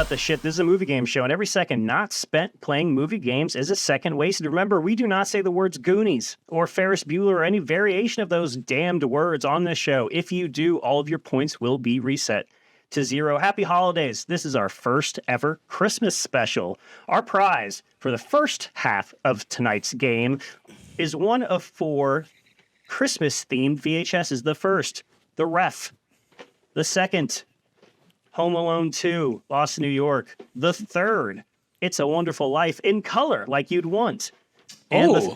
cut the shit. This is a movie game show, and every second not spent playing movie games is a second wasted. Remember, we do not say the words Goonies or Ferris Bueller or any variation of those damned words on this show. If you do, all of your points will be reset to 0. Happy holidays. This is our first ever Christmas special. Our prize for the first half of tonight's game is one of 4 Christmas-themed VHSs. The first, The Ref. The second, Home Alone 2, Lost in New York. The third, It's a Wonderful Life in color, like you'd want. And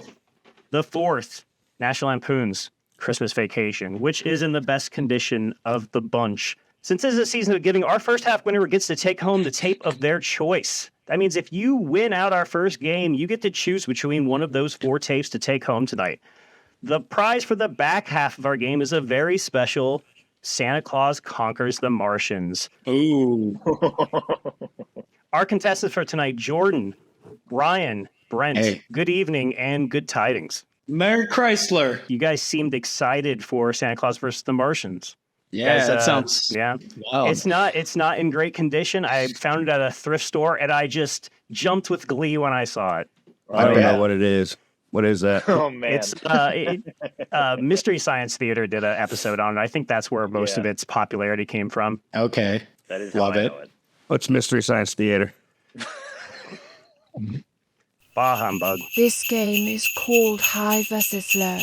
the fourth, National Lampoon's Christmas Vacation, which is in the best condition of the bunch. Since this is a season of giving, our first half winner gets to take home the tape of their choice. That means if you win out our first game, you get to choose between one of those 4 tapes to take home tonight. The prize for the back half of our game is a very special Santa Claus Conquers the Martians. Ooh. Our contestants for tonight, Jordan, Ryan, Brent, Hey. Good evening and good tidings. Merry Chrysler. You guys seemed excited for Santa Claus versus the Martians. Yeah, Guys, that sounds yeah. wild. It's not in great condition. I found it at a thrift store and I just jumped with glee when I saw it. I don't know what it is. What is that? Oh man, It's Mystery Science Theater did an episode on it. I think that's where most of its popularity came from. Okay. that is love how I it. know it. What's Mystery Science Theater? Bah humbug. This game is called High versus Low.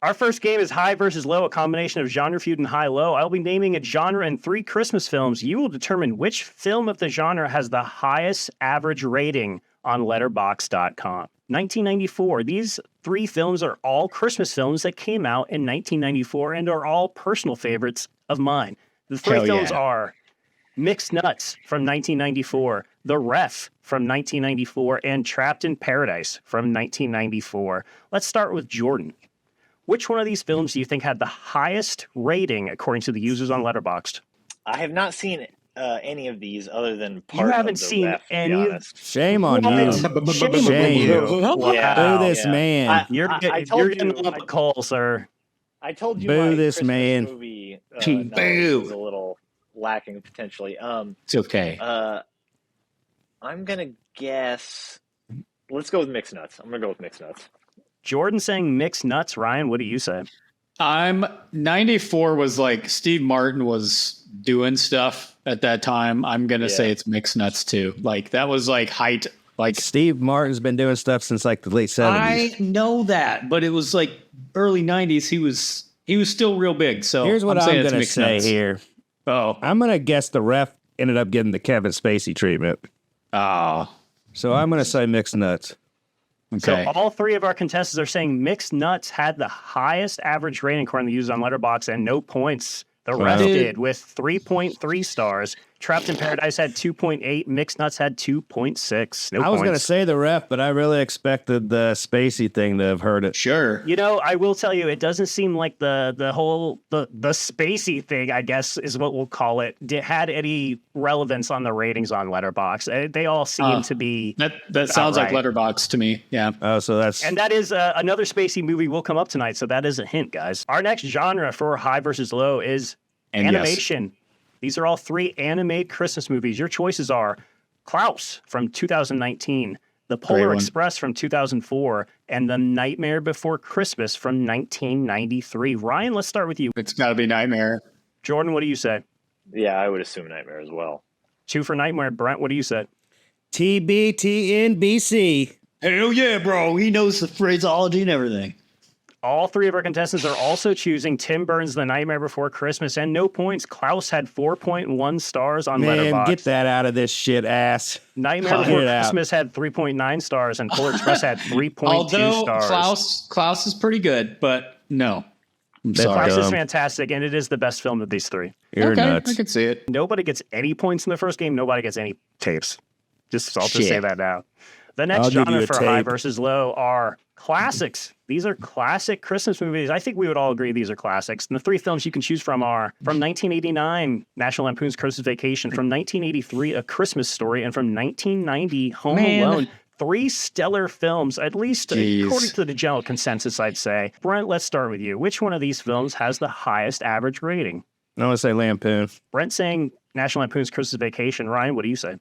Our first game is High versus Low, a combination of genre feud and high-low. I'll be naming a genre and 3 Christmas films. You will determine which film of the genre has the highest average rating on Letterboxd.com. 1994. These 3 films are all Christmas films that came out in 1994 and are all personal favorites of mine. The 3 Hell films yeah. are Mixed Nuts from 1994, The Ref from 1994, and Trapped in Paradise from 1994. Let's start with Jordan. Which one of these films do you think had the highest rating according to the users on Letterboxd? I have not seen any of these other than You part haven't of the seen ref, to be any- honest. Shame on What? you. Shame Shame. on you. Yeah. Boo this yeah. man. You're I getting told a you- lump of coal, sir. I told you Boo my this Christmas man. movie Boo. knowledge was a little lacking potentially. It's okay. I'm gonna guess. Let's go with Mixed Nuts. I'm gonna go with Mixed Nuts. Jordan saying Mixed Nuts. Ryan, what do you say? I'm 94 was like Steve Martin was doing stuff at that time. I'm going to say it's Mixed Nuts too. Like that was like height. Like Steve Martin's been doing stuff since like the late 70s. I know that, but it was like early 90s. He was still real big. So Here's what I'm saying it's going to Mixed say Nuts. here. Oh, I'm going to guess the ref ended up getting the Kevin Spacey treatment. oh, So I'm going to say Mixed Nuts. okay. So all 3 of our contestants are saying Mixed Nuts had the highest average rating according to the users on Letterboxd and no points. The Wow. rest did with 3.3 stars. Trapped in Paradise had 2.8. Mixed Nuts had 2.6. No I was going to points. say the ref, but I really expected the Spacey thing to have heard it. Sure. You know, I will tell you, it doesn't seem like the whole Spacey thing, I guess is what we'll call it, had any relevance on the ratings on Letterboxd. They all seem to be. That sounds like outright. Letterbox to me. Yeah. Oh, so that's... And that is another Spacey movie will come up tonight, so that is a hint, guys. Our next genre for High versus Low is And yes. animation. These are all 3 animated Christmas movies. Your choices are Klaus from 2019, The Polar one. Express from 2004, and The Nightmare Before Christmas from 1993. Ryan, let's start with you. It's got to be Nightmare. Jordan, what do you say? Yeah, I would assume Nightmare as well. 2 for Nightmare. Brent, what do you say? TBTNBC. Hell yeah, bro. He knows the phraseology and everything. All 3 of our contestants are also choosing Tim Burton's The Nightmare Before Christmas, and no points. Klaus had 4.1 stars on Man, Letterboxd. get that out of this shit ass. Nightmare Get Before it out. Christmas had 3.9 stars, and Polar Express had 3.2 Although stars. Klaus is pretty good, but no. I'm That's sorry. Klaus is dumb. fantastic, and it is the best film of these 3. You're Okay, nuts. I can see it. Nobody gets any points in the first game. Nobody gets any tapes. I'll just say Shit. that now. The next I'll give you genre a for High tape. versus Low are classics. These are classic Christmas movies. I think we would all agree these are classics. And the 3 films you can choose from are from 1989, National Lampoon's Christmas Vacation, from 1983, A Christmas Story, and from 1990, Home Man. Alone. 3 stellar films, at least Jeez. according to the general consensus, I'd say. Brent, let's start with you. Which one of these films has the highest average rating? I want to say Lampoon. Brent saying National Lampoon's Christmas Vacation. Ryan, what do you say?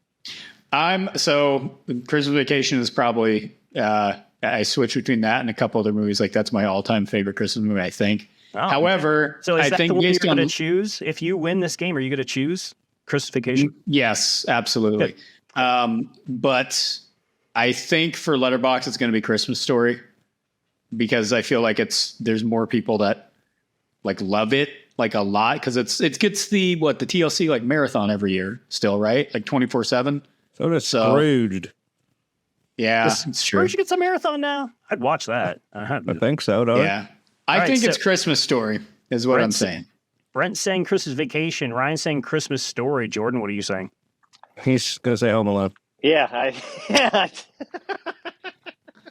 Christmas Vacation is probably, I switch between that and a couple other movies. Like that's my all-time favorite Christmas movie, I think. Oh, However, so is I that think the one you're based going to on choose? If you win this game, are you going to choose Christmas Vacation? yes, absolutely. But I think for Letterboxd, it's going to be Christmas Story because I feel like there's more people that like love it like a lot because it gets the TLC like marathon every year still, right? Like 24/7. So does Scrooged. Yeah, Does it's true. Scrooge gets a marathon now? I'd watch that. I think so, don't Yeah, I think it's Christmas Story is what I'm saying. Brent's saying Christmas Vacation. Ryan's saying Christmas Story. Jordan, what are you saying? He's going to say Home Alone. Yeah,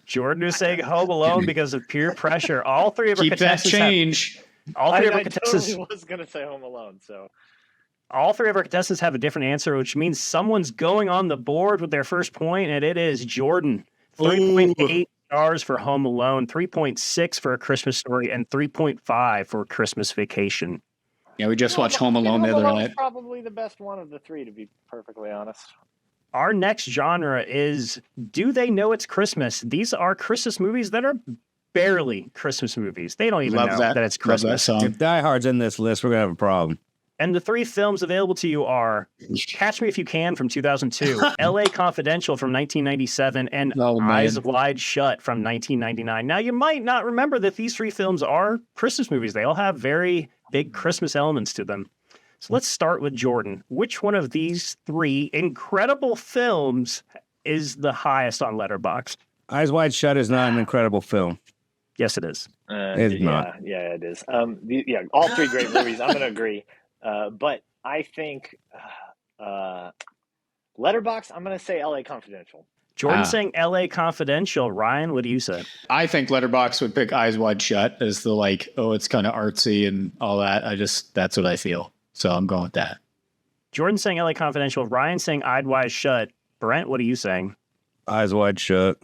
Jordan is saying Home Alone because of peer pressure. All three of our Keep that contestants change. all three of our I contestants totally was going to say Home Alone. So all three of our contestants have a different answer, which means someone's going on the board with their first point, and it is Jordan. 3.8 stars for Home Alone, 3.6 for A Christmas Story, and 3.5 for Christmas Vacation. Yeah, we just watched Home Alone the other night. Probably the best one of the three, to be perfectly honest. Our next genre is Do They Know It's Christmas? These are Christmas movies that are barely Christmas movies. They don't even know that it's Christmas. Love that If song. Die Hard's in this list, we're going to have a problem. And the three films available to you are Catch Me If You Can from 2002, L.A. Confidential from 1997, and Eyes Wide Shut from 1999. Now, you might not remember that these three films are Christmas movies. They all have very big Christmas elements to them. So let's start with Jordan. Which one of these three incredible films is the highest on Letterboxd? Eyes Wide Shut is not an incredible film. Yes, it is. It's not. Yeah, it is. All three great movies. I'm going to agree. But I think Letterboxd, I'm going to say L.A. Confidential. Jordan saying L.A. Confidential. Ryan, what do you say? I think Letterboxd would pick Eyes Wide Shut as the it's kind of artsy and all that. That's what I feel. So I'm going with that. Jordan saying L.A. Confidential. Ryan saying Eyes Wide Shut. Brent, what are you saying? Eyes Wide Shut.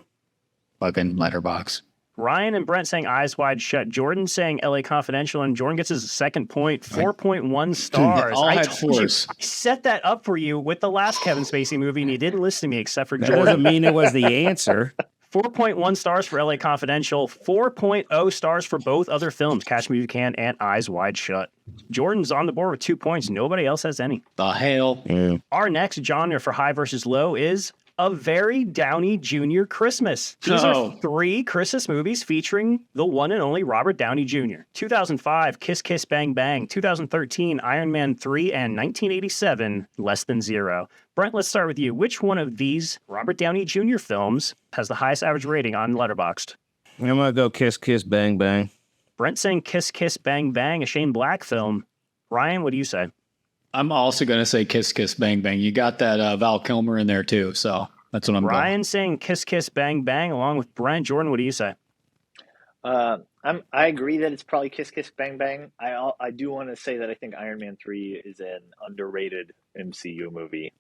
Fucking Letterboxd. Ryan and Brent saying Eyes Wide Shut. Jordan saying L.A. Confidential, and Jordan gets his second point, 4.1 stars. All had told you, fours. I set that up for you with the last Kevin Spacey movie, and you didn't listen to me except for That Jordan. doesn't mean it was the answer. 4.1 stars for L.A. Confidential, 4.0 stars for both other films, Catch Me If You Can and Eyes Wide Shut. Jordan's on the board with 2 points. Nobody else has any. The hell? Yeah. Our next genre for high versus low is A Very Downey Jr. Christmas. These are three Christmas movies featuring the one and only Robert Downey Jr. 2005, Kiss Kiss Bang Bang. 2013, Iron Man 3. And 1987, Less Than Zero. Brent, let's start with you. Which one of these Robert Downey Jr. films has the highest average rating on Letterboxd? I'm going to go Kiss Kiss Bang Bang. Brent saying Kiss Kiss Bang Bang, a Shane Black film. Ryan, what do you say? I'm also going to say Kiss Kiss Bang Bang. You got that Val Kilmer in there too, so that's what I'm going. Ryan saying Kiss Kiss Bang Bang along with Brent. Jordan, what do you say? I agree that it's probably Kiss Kiss Bang Bang. I do want to say that I think Iron Man 3 is an underrated MCU movie.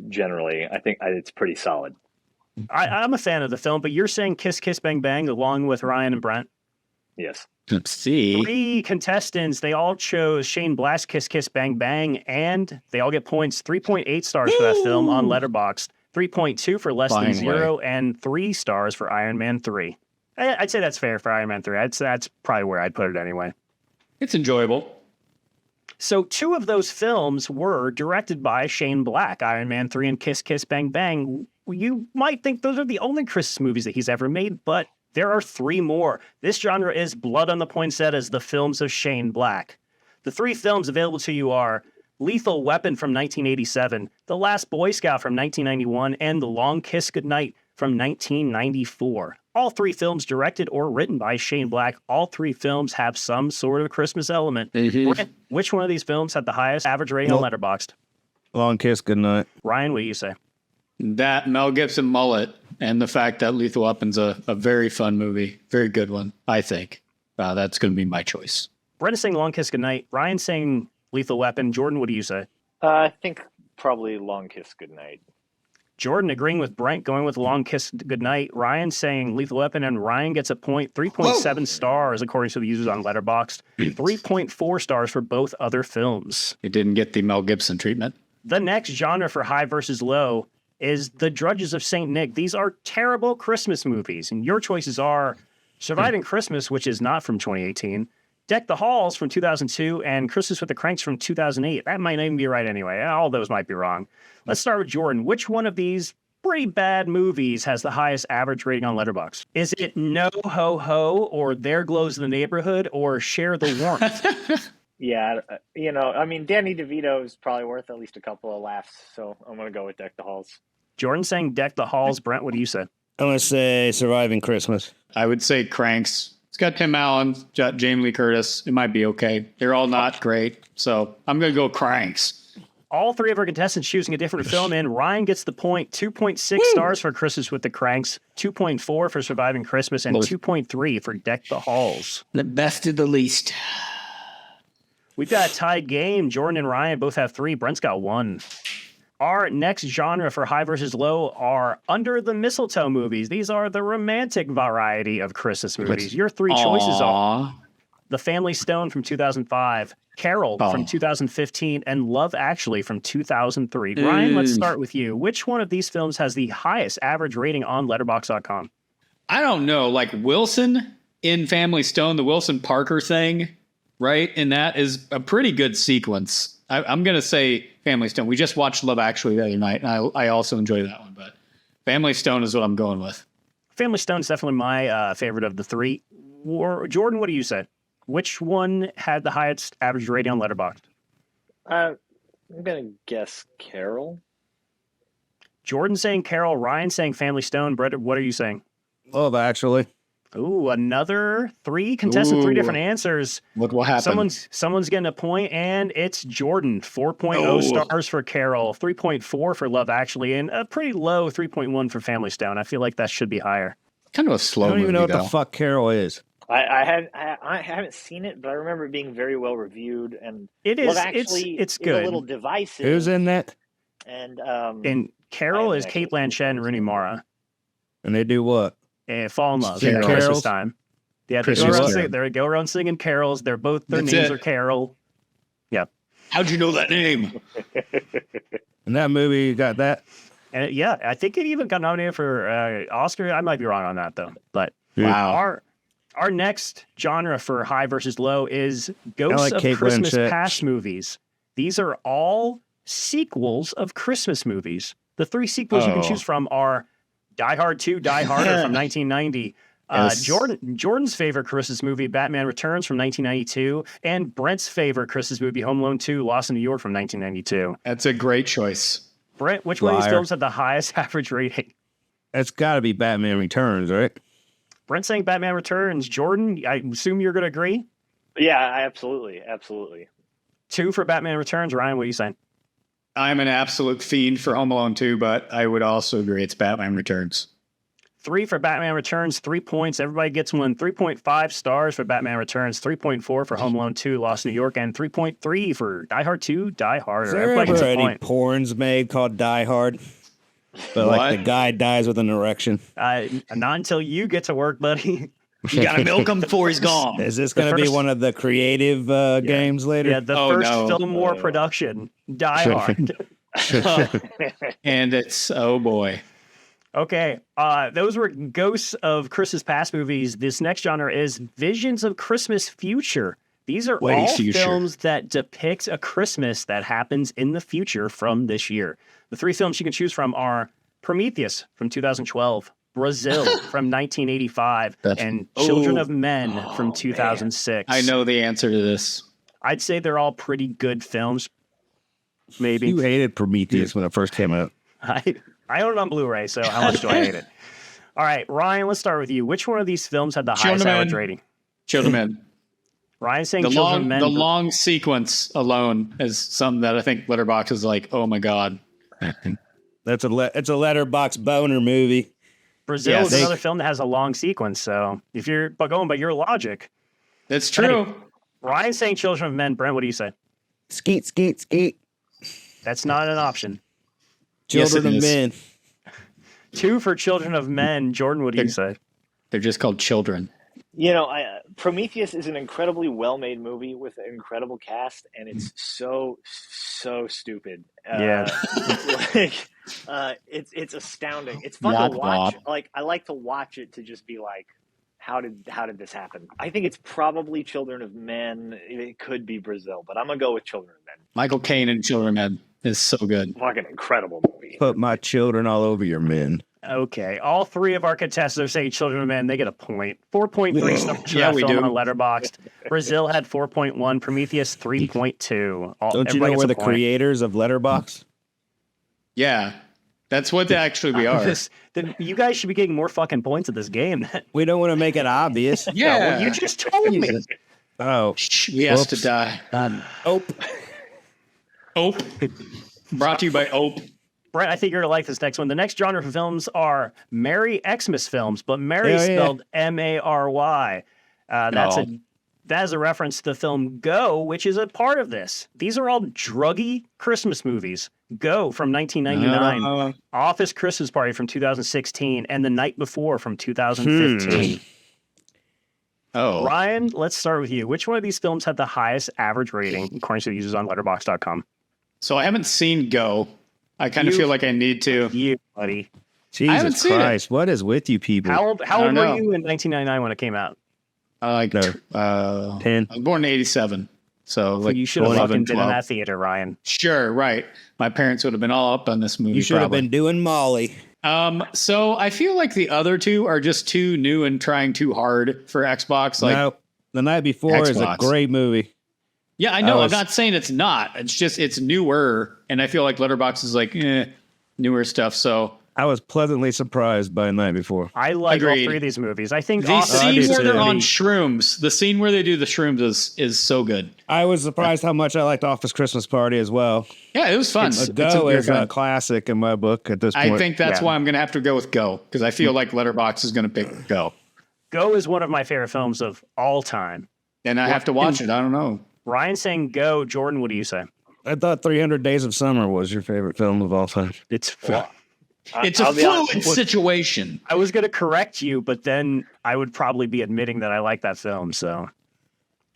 Generally, I think it's pretty solid. I'm a fan of the film, but you're saying Kiss Kiss Bang Bang along with Ryan and Brent? Yes. Let's see. Three contestants, they all chose Shane Black's Kiss Kiss Bang Bang, and they all get points. 3.8 stars for that film on Letterboxd, 3.2 for Less Than Zero, and 3 stars for Iron Man 3. I'd say that's fair for Iron Man 3. That's probably where I'd put it anyway. It's enjoyable. So 2 of those films were directed by Shane Black, Iron Man 3 and Kiss Kiss Bang Bang. You might think those are the only Christmas movies that he's ever made, but there are 3 more. This genre is blood on the poinsettias, the films of Shane Black. The 3 films available to you are Lethal Weapon from 1987, The Last Boy Scout from 1991, and The Long Kiss Goodnight from 1994. All 3 films directed or written by Shane Black. All 3 films have some sort of Christmas element. Mm-hmm. Which one of these films had the highest average rating on Letterboxd? Long Kiss Goodnight. Ryan, what do you say? That Mel Gibson mullet and the fact that Lethal Weapon's a very fun movie. Very good one, I think. That's going to be my choice. Brent is saying Long Kiss Goodnight. Ryan saying Lethal Weapon. Jordan, what do you say? I think probably Long Kiss Goodnight. Jordan agreeing with Brent, going with Long Kiss Goodnight. Ryan saying Lethal Weapon, and Ryan gets a point. 3.7 stars, according to the users on Letterboxd. 3.4 stars for both other films. It didn't get the Mel Gibson treatment. The next genre for high versus low is The Drudges of St. Nick. These are terrible Christmas movies, and your choices are Surviving Christmas, which is not from 2018, Deck the Halls from 2002, and Christmas with the Cranks from 2008. That might not even be right anyway. All those might be wrong. Let's start with Jordan. Which one of these pretty bad movies has the highest average rating on Letterboxd? Is it No Ho Ho, or There Glows the Neighborhood, or Share the Warmth? Yeah, I mean, Danny DeVito is probably worth at least a couple of laughs, so I'm going to go with Deck the Halls. Jordan saying Deck the Halls. Brent, what do you say? I'm going to say Surviving Christmas. I would say Cranks. It's got Tim Allen, it's got Jamie Lee Curtis. It might be okay. They're all not great, so I'm going to go Cranks. All three of our contestants choosing a different film, and Ryan gets the point. 2.6 stars for Christmas with the Cranks, 2.4 for Surviving Christmas, and 2.3 for Deck the Halls. The best of the least. We've got a tied game. Jordan and Ryan both have 3. Brent's got 1. Our next genre for high versus low are Under the Mistletoe movies. These are the romantic variety of Christmas movies. Your 3 choices are The Family Stone from 2005, Carol from 2015, and Love Actually from 2003. Ryan, let's start with you. Which one of these films has the highest average rating on Letterboxd.com? I don't know. Like Wilson in Family Stone, the Wilson Parker thing, right? And that is a pretty good sequence. I'm going to say Family Stone. We just watched Love Actually the other night, and I also enjoyed that one. But Family Stone is what I'm going with. Family Stone is definitely my favorite of the 3. Jordan, what do you say? Which one had the highest average rating on Letterboxd? I'm going to guess Carol. Jordan saying Carol, Ryan saying Family Stone. Brett, what are you saying? Love Actually. Ooh, another 3 contestant, 3 different answers. What will happen? Someone's getting a point, and it's Jordan. 4.0 stars for Carol, 3.4 for Love Actually, and a pretty low 3.1 for Family Stone. I feel like that should be higher. Kind of a slow movie, I don't even know though. what the fuck Carol is. I haven't seen it, but I remember it being very well reviewed, and it is. Love Actually it's good. Is a little divisive. Who's in that? And Carol is Kate Blanchett and Rooney Mara. And they do what? And fall in love. Sing Christmas carols? time. Yeah, Christmas they go around singing carols. Their names are Carol. Yeah. How'd you know that name? And that movie got that? And I think it even got nominated for Oscar. I might be wrong on that though. But Wow. Our next genre for high versus low is Ghosts of Kate Christmas Blanchett. Past movies. These are all sequels of Christmas movies. The 3 sequels you can choose from are Die Hard 2, Die Harder from 1990. Yes. Jordan's favorite Christmas movie, Batman Returns from 1992, and Brent's favorite Christmas movie, Home Alone 2, Lost in New York from 1992. That's a great choice. Brent, which one of these films had the highest average rating? It's got to be Batman Returns, right? Brent saying Batman Returns. Jordan, I assume you're going to agree? Yeah, absolutely. 2 for Batman Returns. Ryan, what are you saying? I'm an absolute fiend for Home Alone 2, but I would also agree it's Batman Returns. 3 for Batman Returns, 3 points. Everybody gets one. 3.5 stars for Batman Returns, 3.4 for Home Alone 2, Lost in New York, and 3.3 for Die Hard 2, Die Harder. Is there Everybody ever gets a any point. porns made called Die Hard? But What? like the guy dies with an erection. Not until you get to work, buddy. You gotta milk him before he's gone. Is this going to be one of the creative games later? Yeah, the first FILMWAR production, Die Hard. And it's, oh boy. Okay, those were Ghosts of Christmas Past movies. This next genre is Visions of Christmas Future. These are all films that depict a Christmas that happens in the future from this year. The 3 films you can choose from are Prometheus from 2012, Brazil from 1985, and Children of Men from 2006. I know the answer to this. I'd say they're all pretty good films. Maybe. You hated Prometheus when it first came out. I own it on Blu-ray, so how much do I hate it? All right, Ryan, let's start with you. Which one of these films had the highest average rating? Children of Men. Ryan saying Children of Men. The long sequence alone is something that I think Letterboxd is like, oh my God. It's a letterbox boner movie. Brazil is another film that has a long sequence. So if you're going by your logic, that's true. Hey, Ryan saying Children of Men. Brent, what do you say? Skeet, skeet, skeet. That's not an option. Children of Men. 2 for Children of Men. Jordan, what do you say? They're just called children. You know, Prometheus is an incredibly well-made movie with an incredible cast, and it's so stupid. Yeah. It's astounding. It's fun to watch. Bob. Like, I like to watch it to just be like, how did this happen? I think it's probably Children of Men. It could be Brazil, but I'm gonna go with Children of Men. Michael Caine and Children of Men is so good. Fucking incredible movie. Put my children all over your men. Okay, all 3 of our contestants are saying Children of Men. They get a point. 4.3 stars for Yeah, that we film do. on Letterboxd. Brazil had 4.1. Prometheus 3.2. Don't you know we're the creators of Letterbox? Yeah, that's what actually we are. Then you guys should be getting more fucking points at this game. We don't want to make it obvious. Yeah, Well, you just told me. Oh, we has to Whoops. die. Ope. Brought to you by Ope. Brent, I think you're going to like this next one. The next genre for films are Merry Xmas films, but Merry spelled M-A-R-Y. That is a reference to the film Go, which is a part of this. These are all druggy Christmas movies. Go from 1999, Office Christmas Party from 2016, and The Night Before from 2015. Oh, Ryan, let's start with you. Which one of these films had the highest average rating according to the users on Letterboxd.com? so I haven't seen Go. I kind of feel like I need to. You, buddy. haven't Jesus seen it. Christ. What is with you people? How old don't were know. you in 1999 when it came out? 10. I was born in '87, so like You should have 11, fucking been in 12. that theater, Ryan. Sure, right. My parents would have been all up on this movie. You should have probably. been doing Molly. So I feel like the other 2 are just too new and trying too hard for Xbox. Like, No, The Night Before is a Xbox. great movie. yeah, I know. I I'm not saying it's not. It's just it's newer, and I feel like Letterboxd is like newer stuff. So I was pleasantly surprised by The Night Before. I like all Agreed. 3 of these movies. I think the Office scene do where too. they're on shrooms, the scene where they do the shrooms is so good. I was surprised how much I liked Office Christmas Party as well. Yeah, it was fun. Go is a classic in my book at this point. I think that's Yeah. why I'm going to have to go with Go, because I feel like Letterboxd is going to pick Go. Go is one of my favorite films of all time. And I have to watch it. I don't know. Ryan saying Go. Jordan, what do you say? I thought 300 Days of Summer was your favorite film of all time. It's It's a I'll be honest. fluid situation. I was going to correct you, but then I would probably be admitting that I like that film. So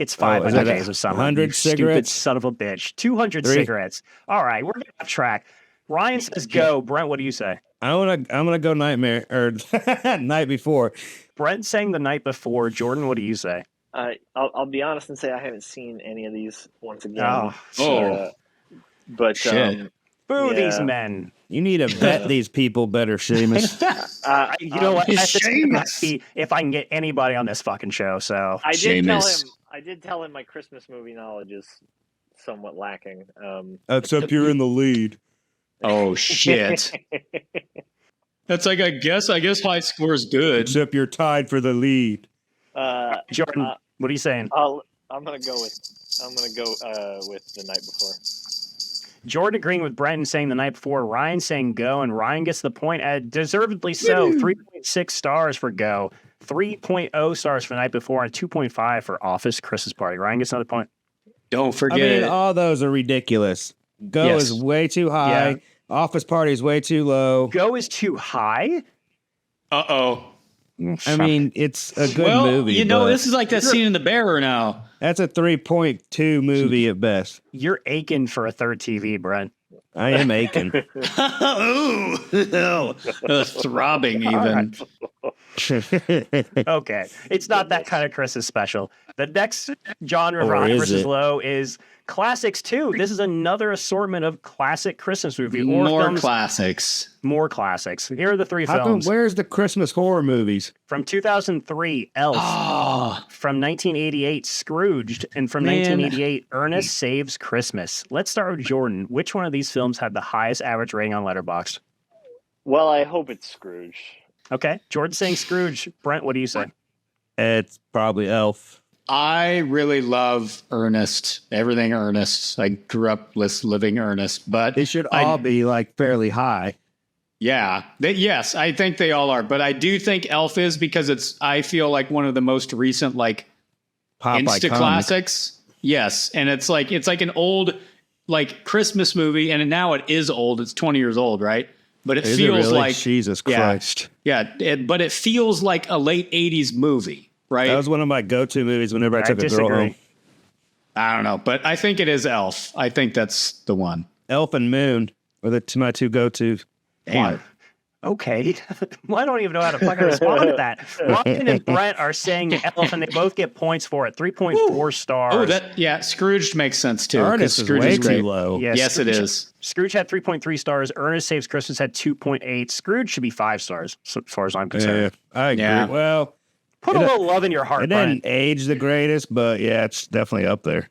it's 500 is that Days of Summer. 100 you stupid cigarettes? son of a bitch. 200 3. cigarettes. All right, we're getting off track. Ryan says Go. Brent, what do you say? I'm gonna go Nightmare or Night Before. Brent saying The Night Before. Jordan, what do you say? I'll be honest and say I haven't seen any of these once again. Oh, But Shit. boo Yeah. these men. You need to vet these people better, Seamus. You know what? That's just gonna Seamus. be if I can get anybody on this fucking show. So I did tell Seamus. him. I did tell him my Christmas movie knowledge is somewhat lacking. Except you're in the lead. Oh, shit. That's like, I guess high score is good. Except you're tied for the lead. Jordan, what are you saying? I'm gonna go with The Night Before. Jordan agreeing with Brent and saying The Night Before. Ryan saying Go, and Ryan gets the point. Deservedly so. 3.6 stars for Go, 3.0 stars for The Night Before, and 2.5 for Office Christmas Party. Ryan gets another point. Don't I forget mean, it. all those are ridiculous. Go Yes. is way too high. Yeah. Office Party is way too low. Go is too high. Uh-oh. I mean, it's a good Well, movie. you know, but this is like that scene in The Bear now. that's a 3.2 movie at best. You're aching for a third TV, Brent. I am aching. Ooh. Throbbing even. Okay, it's not that kind of Christmas special. The next genre of Or High is versus it? Low is classics too. This is another assortment of classic Christmas movie or More films, classics. more classics. Here are the 3 How come, films where's the Christmas horror movies? from 2003. Elf. Oh, From 1988, Scrooged, and from Man. 1988, Ernest Saves Christmas. Let's start with Jordan. Which one of these films had the highest average rating on Letterboxd? Well, I hope it's Scrooge. Okay, Jordan saying Scrooge. Brent, what do you say? It's probably Elf. I really love Ernest. Everything Ernest. I grew up living Ernest, but They should all be like fairly high. yeah, yes, I think they all are. But I do think Elf is because it's. I feel like one of the most recent like Pop Insta iconic. classics. Yes, and it's like an old like Christmas movie, and now it is old. It's 20 years old, right? but it Is feels really? like Jesus yeah. Christ. Yeah, but it feels like a late 80s movie, right? That was one of my go-to movies whenever I took a girl home. I don't know, but I think it is Elf. I think that's the one. Elf and Moon are my two go-tos. Damn. Okay. Well, I don't even know how to fucking respond to that. Ryan and Brent are saying Elf, and they both get points for it. 3.4 stars. Oh, Scrooged makes sense too. Ernest is way great. too low. Yeah, Yes, Scrooge, it is. Scrooge had 3.3 stars. Ernest Saves Christmas had 2.8. Scrooge should be 5 stars, so as far as I'm concerned. Yeah, I agree. Yeah. Well, Put a little love in your heart, it Brent. didn't age the greatest, but yeah, it's definitely up there.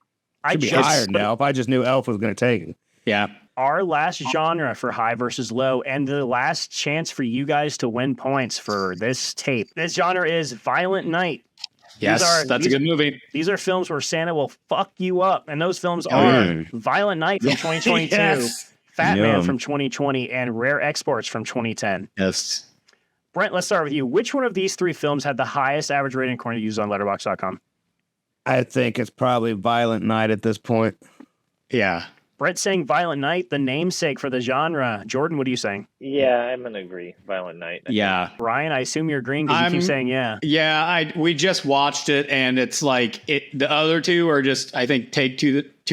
Should be higher now. If I just knew Elf was going to take it. Yeah. Our last genre for high versus low, and the last chance for you guys to win points for this tape. This genre is Violent Night. Yes, that's a good movie. These are films where Santa will fuck you up, and those films are Violent Night from 2022, Yes. Fat Man from 2020, and Rare Exports from 2010. Yes. Brent, let's start with you. Which one of these 3 films had the highest average rating according to users on Letterboxd.com? I think it's probably Violent Night at this point. Yeah. Brent saying Violent Night, the namesake for the genre. Jordan, what are you saying? Yeah, I'm gonna agree. Violent Night. Yeah. Ryan, I assume you're agreeing because you keep saying yeah. Yeah, we just watched it, and it's like the other two are just, I think, take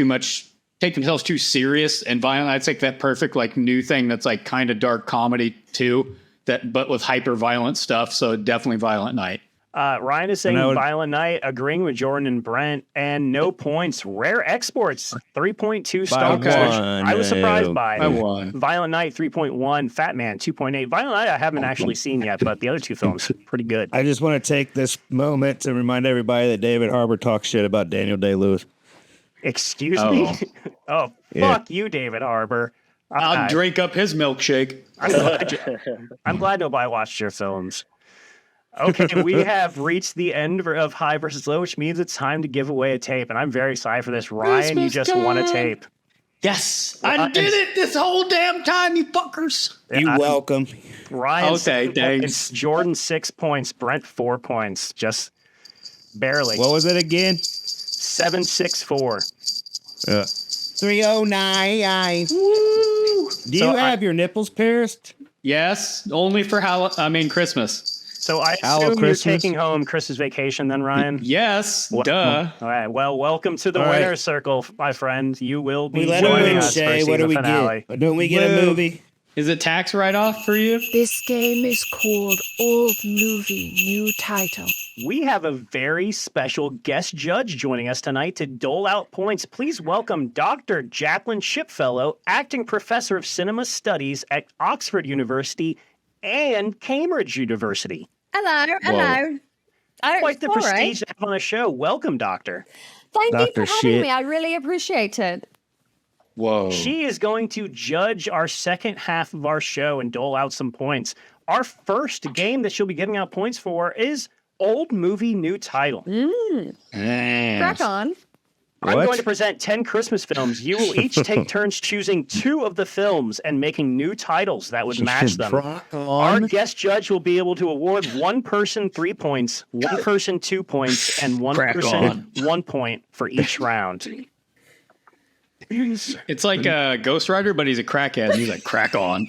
themselves too serious. And Violent Night's like that perfect like new thing that's like kind of dark comedy too, but with hyper violent stuff. So definitely Violent Night. Ryan is saying Violent Night, agreeing with Jordan and Brent, and no points. Rare Exports, 3.2 stars. Which I was surprised by. I won. Violent Night, 3.1. Fat Man, 2.8. Violent Night, I haven't actually seen yet, but the other 2 films, pretty good. I just want to take this moment to remind everybody that David Harbour talks shit about Daniel Day-Lewis. Excuse me? Oh, fuck you, David Harbour. I'll drink up his milkshake. I'm glad nobody watched your films. Okay, we have reached the end of high versus low, which means it's time to give away a tape, and I'm very excited for this. Ryan, Christmas you just won a tape. Yes, I did it this whole damn time, you fuckers. You're welcome. Ryan, okay, thanks. It's Jordan 6 points, Brent 4 points, just barely. What was it again? 764. 309. Woo! Do you have your nipples pierced? Yes, only for Christmas. So I assume you're taking home Christmas Vacation then, Ryan? Yes, duh. All right, well, welcome to the winner's circle, my friend. You will be We joining us for Shay. What do we finale. get? Don't we get a movie? Is it tax write-off for you? This game is called Old Movie New Title. We have a very special guest judge joining us tonight to dole out points. Please welcome Dr. Jacqueline Shipfellow, acting professor of cinema studies at Oxford University and Cambridge University. Hello. Quite the prestige to have on the show. Welcome, Doctor. Thank you for having me. I really appreciate it. Whoa. She is going to judge our second half of our show and dole out some points. Our first game that she'll be giving out points for is Old Movie New Title. Crack on. I'm going to present 10 Christmas films. You will each take turns choosing 2 of the films and making new titles that would match them. Our guest judge will be able to award one person 3 points, one person 2 points, and one person 1 point for each round. It's like a Ghost Rider, but he's a crackhead. And he's like, crack on.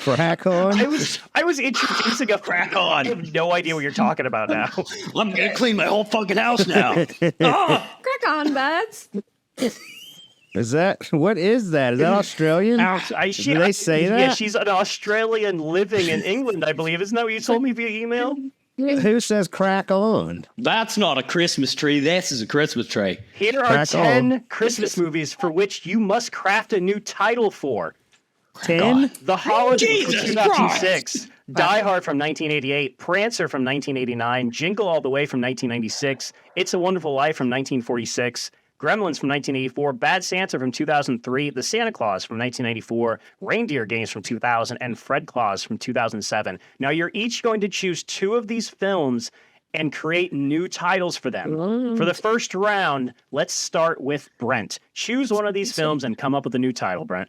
Crack on? I was introducing a crack on. I have no idea what you're talking about now. I'm going to clean my whole fucking house now. Crack on, buds. What is that? Is that Australian? Do they say that? Yeah, she's an Australian living in England, I believe. Isn't that what you told me via email? Who says crack on? That's not a Christmas tree. This is a Christmas tree. Here are 10 Christmas movies for which you must craft a new title for. 10? The Holiday from 2006, Die Hard from 1988, Prancer from 1989, Jingle All the Way from 1996, It's a Wonderful Life from 1946, Gremlins from 1984, Bad Santa from 2003, The Santa Claus from 1994, Reindeer Games from 2000, and Fred Claus from 2007. Now, you're each going to choose 2 of these films and create new titles for them. For the first round, let's start with Brent. Choose one of these films and come up with a new title, Brent.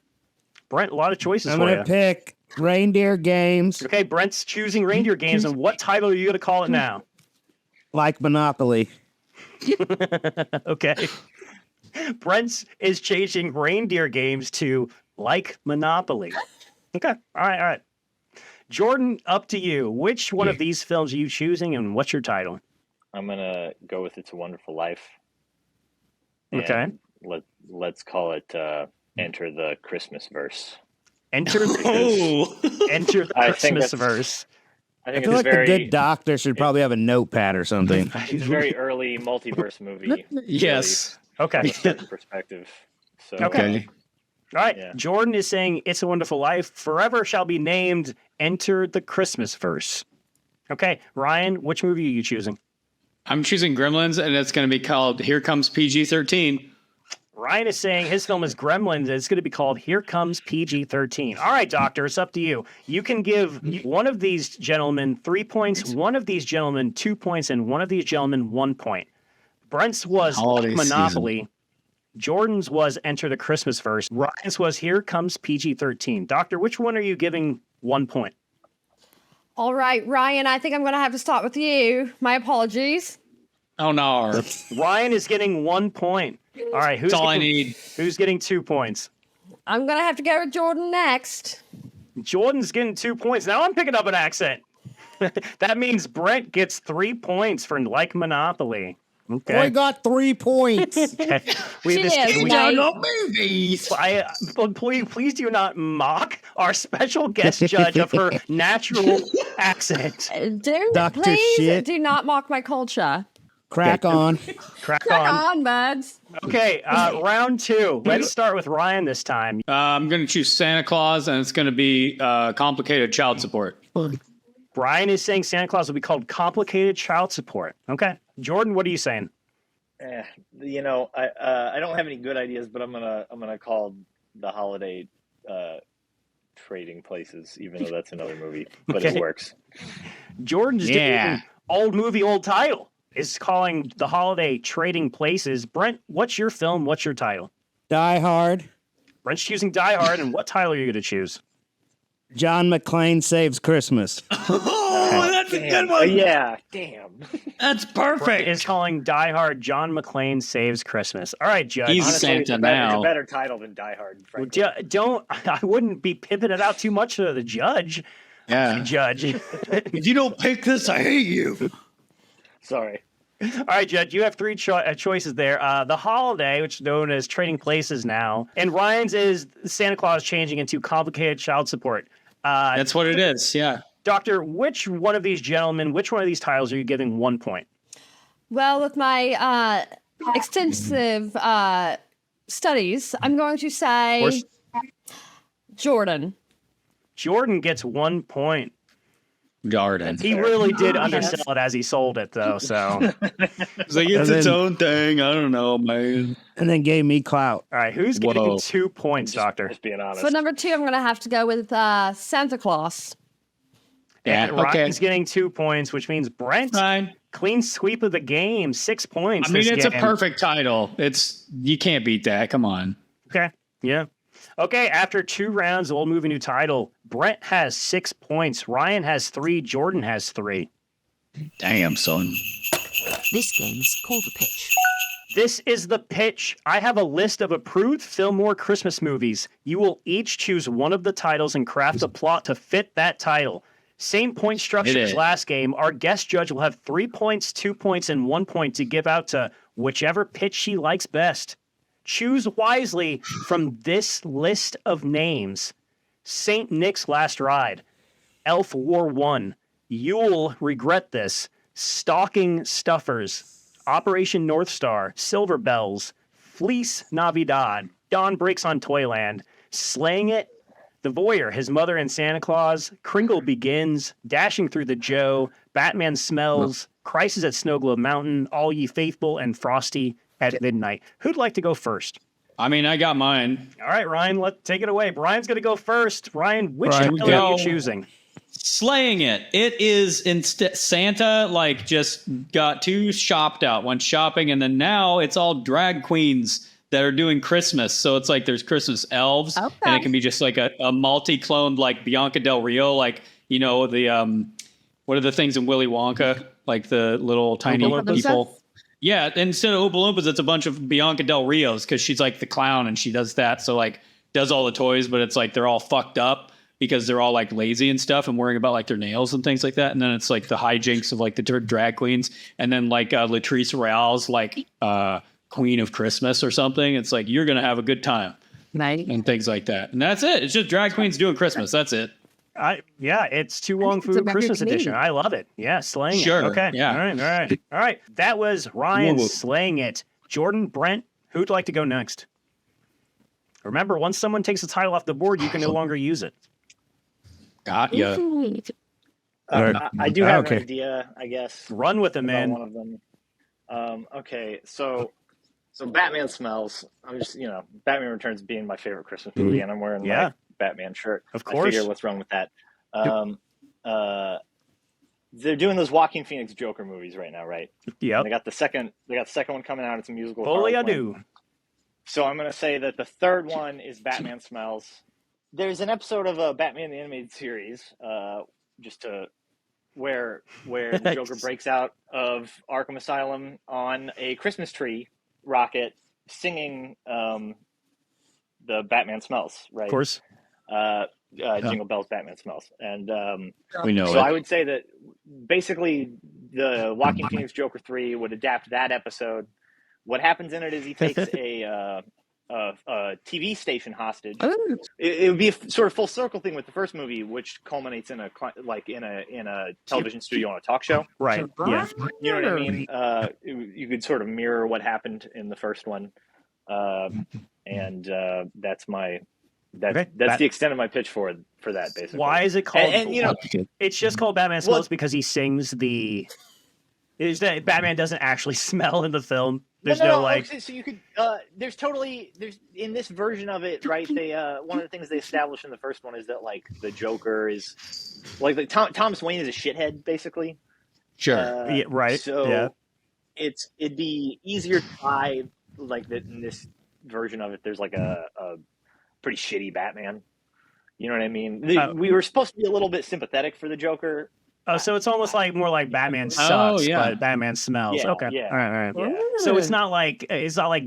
Brent, a lot of choices I'm for you. going to pick Reindeer Games. Okay, Brent's choosing Reindeer Games, and what title are you going to call it now? Like Monopoly. Okay. Brent is changing Reindeer Games to Like Monopoly. Okay. All right. Jordan, up to you. Which one of these films are you choosing, and what's your title? I'm gonna go with It's a Wonderful Life. Okay. Let's call it Enter the Christmas Verse. Enter the Christmas Verse. I feel like the good doctor should probably have a notepad or something. It's a very early multiverse movie. Yes. Okay. Perspective. So, Okay. All right. Yeah. Jordan is saying It's a Wonderful Life. Forever shall be named Enter the Christmas Verse. Okay. Ryan, which movie are you choosing? I'm choosing Gremlins, and it's going to be called Here Comes PG-13. Ryan is saying his film is Gremlins. It's going to be called Here Comes PG-13. All right, Doctor, it's up to you. You can give one of these gentlemen 3 points, one of these gentlemen 2 points, and one of these gentlemen 1 point. Brent's was Monopoly. Season. Jordan's was Enter the Christmas Verse. Ryan's was Here Comes PG-13. Doctor, which one are you giving 1 point? All right, Ryan, I think I'm going to have to start with you. My apologies. Oh, no. Ryan is getting 1 point. All right, that's all I need. Who's getting 2 points? I'm going to have to go with Jordan next. Jordan's getting 2 points. Now I'm picking up an accent. That means Brent gets 3 points for Like Monopoly. Okay. I got 3 points. Okay. Movies. Please do not mock our special guest judge of her natural accent. Please do not mock my culture. Crack on. Crack on, buds. Okay, round 2. Let's start with Ryan this time. I'm going to choose Santa Claus, and it's going to be Complicated Child Support. Brian is saying Santa Claus will be called Complicated Child Support. Okay. Jordan, what are you saying? I don't have any good ideas, but I'm gonna call The Holiday Trading Places, even though that's another movie, but it works. Jordan's doing old movie, old title. Is calling The Holiday Trading Places. Brent, what's your film? What's your title? Die Hard. Brent's choosing Die Hard, and what title are you going to choose? John McClane Saves Christmas. That's a good one. Yeah, damn. That's perfect. Brent is calling Die Hard John McClane Saves Christmas. All right, Judge. He's Santa now. It's a better title than Die Hard, frankly. I wouldn't be pimping it out too much to the judge. Yeah. Judge. If you don't pick this, I hate you. Sorry. All right, Judge, you have 3 choices there. The Holiday, which is known as Trading Places now, and Ryan's is Santa Claus changing into Complicated Child Support. That's what it is, yeah. Doctor, which one of these titles are you giving 1 point? Well, with my extensive studies, I'm going to say Jordan. Jordan gets 1 point. Jordan. He really did undersell it as he sold it, though. So it's like its own thing. I don't know, man. And then gave me clout. All right, who's getting 2 points, Doctor? Just being honest. For number 2, I'm going to have to go with Santa Claus. Yeah, Ryan's getting 2 points, which means Brent, clean sweep of the game, 6 points. I mean, it's a perfect title. You can't beat that. Come on. Okay, yeah. Okay, after 2 rounds, old movie, new title. Brent has 6 points. Ryan has 3. Jordan has 3. Damn, son. This game is called The Pitch. This is The Pitch. I have a list of approved FILMWAR Christmas movies. You will each choose one of the titles and craft a plot to fit that title. Same point structure as last game. Our guest judge will have 3 points, 2 points, and 1 point to give out to whichever pitch she likes best. Choose wisely from this list of names. St. Nick's Last Ride, Elf War 1, You'll Regret This, Stalking Stuffers, Operation North Star, Silver Bells, Fleece Navidad, Dawn Breaks on Toyland, Slaying It, The Voyeur, His Mother and Santa Claus, Kringle Begins, Dashing Through the Joe, Batman Smells, Crisis at Snow Globe Mountain, All Ye Faithful, and Frosty at Midnight. Who'd like to go first? I mean, I got mine. All right, Ryan, let's take it away. Brian's going to go first. Ryan, which title are you choosing? Slaying It. It is Santa, just got too shopped out, went shopping, and then now it's all drag queens that are doing Christmas. So it's like there's Christmas elves, and it can be just like a multi-cloned like Bianca Del Rio, what are the things in Willy Wonka, like the little tiny people. Yeah, instead of Oompa Loompas, it's a bunch of Bianca Del Rios because she's like the clown and she does that. So does all the toys, but it's like they're all fucked up. because they're all like lazy and stuff and worrying about like their nails and things like that. And then it's like the hijinks of like the drag queens. And then like Latrice Royale's like Queen of Christmas or something. It's like, you're going to have a good time. Nice. And things like that. And that's it. It's just drag queens doing Christmas. That's it. Yeah, it's Tu Wong Fu Christmas edition. I love it. Yeah, slaying Sure, it. Okay. yeah. All right. That was Ryan slaying it. Jordan, Brent, who'd like to go next? Remember, once someone takes the title off the board, you can no longer use it. Got ya. I do have an idea, I guess. Run with it, man. One of them. Okay, so Batman Smells. I'm just, Batman Returns being my favorite Christmas movie, and I'm wearing my Batman shirt. Of course. I figure what's wrong with that? They're doing those Joaquin Phoenix Joker movies right now, right? Yeah. They got the second one coming out. It's a musical. Fully I do. So I'm going to say that the third one is Batman Smells. There's an episode of Batman the Animated Series, where the Joker breaks out of Arkham Asylum on a Christmas tree rocket, singing the Batman Smells, right? Of course. Jingle Bells, Batman Smells, and We know so it. I would say that basically the Joaquin Phoenix Joker 3 would adapt that episode. What happens in it is he takes a TV station hostage. It would be a sort of full circle thing with the first movie, which culminates in a television studio on a talk show. Right. Yeah. You know what I mean? You could sort of mirror what happened in the first one, and that's the extent of my pitch for that. Basically, why is it called? And it's just called Batman Smells because he sings the. Is that Batman doesn't actually smell in the film? There's no like. So you could. There's in this version of it, right? They one of the things they established in the first one is that like the Joker is like Thomas Wayne is a shithead, basically. Sure. Yeah, right. So it'd be easier to buy like that in this version of it. There's like a pretty shitty Batman. You know what I mean? We were supposed to be a little bit sympathetic for the Joker. Oh, so it's almost like more like Batman sucks, but Batman smells. Yeah, okay. yeah. All right. Yeah. So it's not like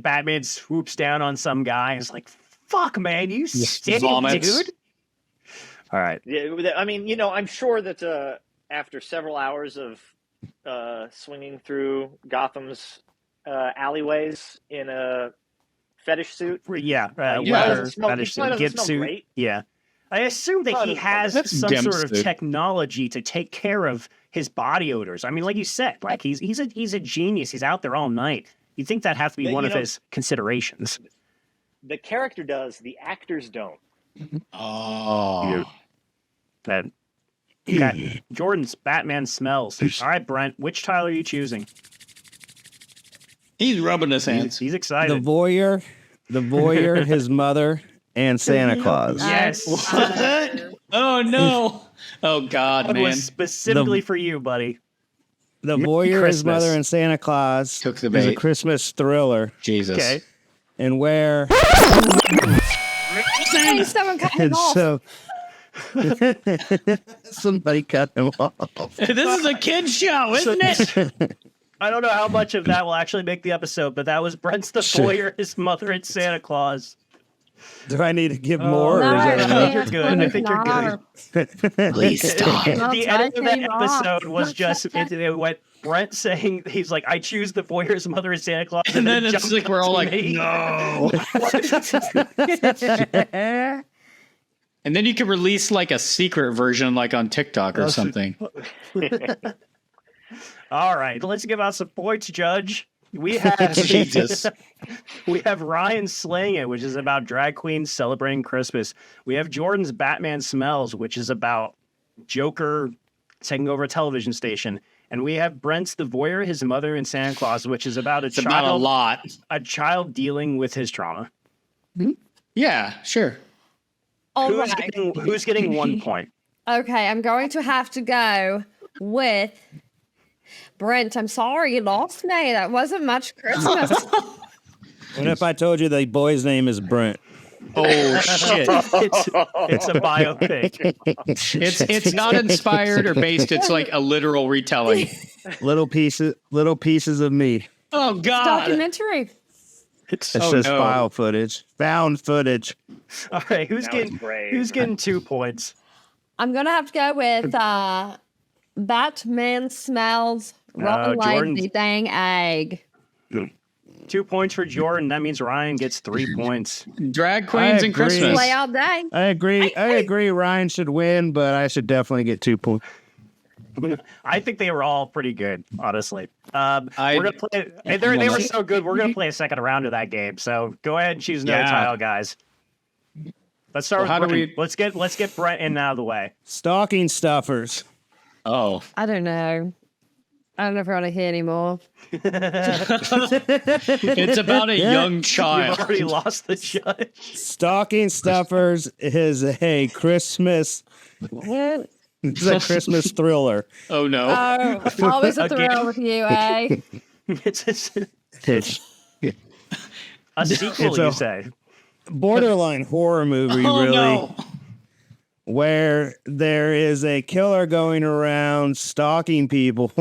Batman swoops down on some guy and is like, "Fuck, man, you stink, dude." All right. Yeah, I mean, I'm sure that after several hours of swinging through Gotham's alleyways in a fetish suit, leather fetish suit, gimp suit. Great. Yeah. I assume that he has some sort of technology to take care of his body odors. I mean, like you said, like he's a genius. He's out there all night. You'd think that'd have to be one of his considerations. The character does, the actors don't. Oh. Okay. Jordan's Batman Smells. All right, Brent, which tile are you choosing? He's rubbing his hands. He's excited. The voyeur, his mother, and Santa Claus. Yes. Oh no! Oh God, That man! was specifically for you, buddy. The voyeur, his mother, and Santa Claus Took the is a bait. Christmas thriller. Jesus. Okay. And where Hey, someone cut him off. so somebody cut him off. This is a kid's show, isn't it? I don't know how much of that will actually make the episode, but that was Brent's the voyeur, his mother, and Santa Claus. Do I need to give more? No, or is I that think enough? you're good. I think you're good. Please stop. The end of that episode was just it went Brent saying he's like, I choose the voyeur's mother and Santa Claus, And then it's jumped like we're all to like, me. no. And then you can release like a secret version, like on TikTok or something. All right, let's give out some points, Judge. We have Jesus. We have Ryan Slaying It, which is about drag queens celebrating Christmas. We have Jordan's Batman Smells, which is about Joker taking over a television station. And we have Brent's The Voyeur, His Mother, and Santa Claus, which is about It's about a lot. a child dealing with his trauma. Yeah, sure. All Who's right. who's getting 1 point? Okay, I'm going to have to go with Brent. I'm sorry you lost me. That wasn't much Christmas. What if I told you the boy's name is Brent? Oh shit! It's a biopic. It's not inspired or based. It's like a literal retelling. Little pieces of me. Oh God! Documentary. It says file footage, found footage. All right, who's That was getting brave. who's getting 2 points? I'm gonna have to go with Batman smells rotten like Jordan's- the dang egg. 2 points for Jordan. That means Ryan gets 3 points. Drag queens and agree. Christmas. Play all day. I agree. Ryan should win, but I should definitely get 2 points. I think they were all pretty good, honestly. We're gonna play. They were so good. We're gonna play a second round of that game. So go ahead and choose another title, guys. Let's start with Brent. Let's get Brent in out of the way. Stocking stuffers. Oh, I don't know. I don't know if I want to hear anymore. it's about a young You've child. already lost the judge. Stocking stuffers is a Christmas. It's a Christmas thriller. Oh no! Oh, always a thrill Again. with you, eh? It's a sequel, It's you a- say. Borderline horror movie, Oh really, no! where there is a killer going around stalking people,